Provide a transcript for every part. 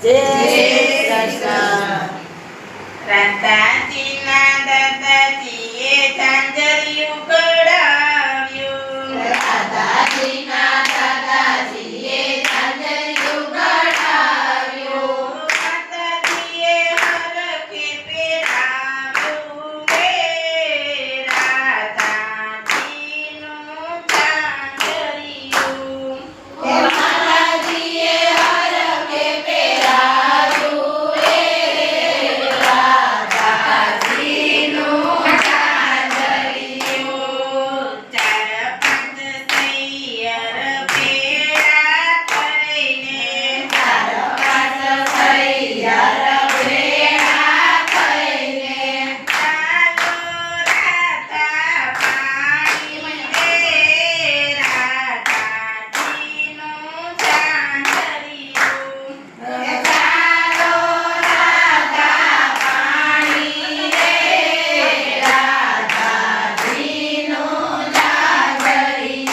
જય કૃષ્ણ. રાધાજીના દાદાજીએ ઝાંઝરિયું કઢાવ્યું. રાધાજીના દાદાજીએ ઝાંઝરિયું કઢાવ્યું. માતાજીએ હરખે પહેરાવ્યું રે રાધાજીનું ઝાંઝરિયું. માતાજીએ હરખે પહેરાવ્યું રે રાધાજીનું ઝાંઝરિયું. ચાર પાંચ સૈયર ભેળા થઈને ચાર પાંચ સૈયર ભેળા થઈને ચાલો રાધા પાણી રે રાધાજીનું ઝાંઝરિયું. ચાલો રાધા પાણી રે રાધાજીનું ઝાંઝરિયું.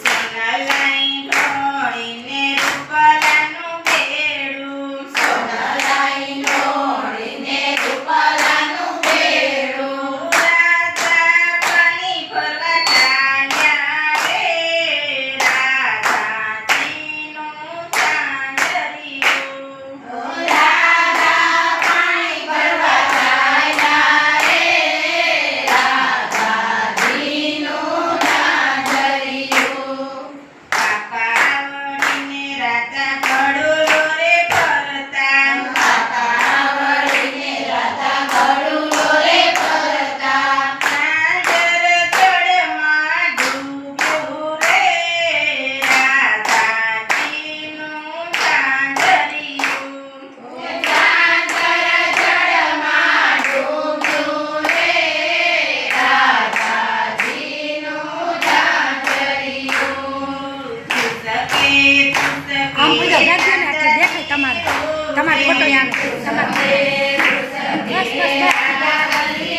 સોનલાઈ ઢોળીને રૂપાલાનું બેડું. સોનલાઈ ઢોળીને રૂપાલાનું બેડું. રાધા પાણી ભરવા ચાલ્યા રે રાધાજીનું ઝાંઝરિયું. રાધા પાણી ભરવા ચાલ્યા રે રાધાજીનું ઝાંઝરિયું. કાકાવડીને રાધા ઘડુલો રે ફરતા. કાકાવડીને રાધા ઘડુલો રે ફરતા. ઝાંઝર જળમાં ડૂબ્યું રે રાધાજીનું ઝાંઝરિયું. ઝાંઝર જળમાં ડૂબ્યું રે રાધાજીનું ઝાંઝરિયું. આમ બધા રાખજો ને એટલે દેખાય તમારે ફોટો આવે તમારે બસ બસ બસ.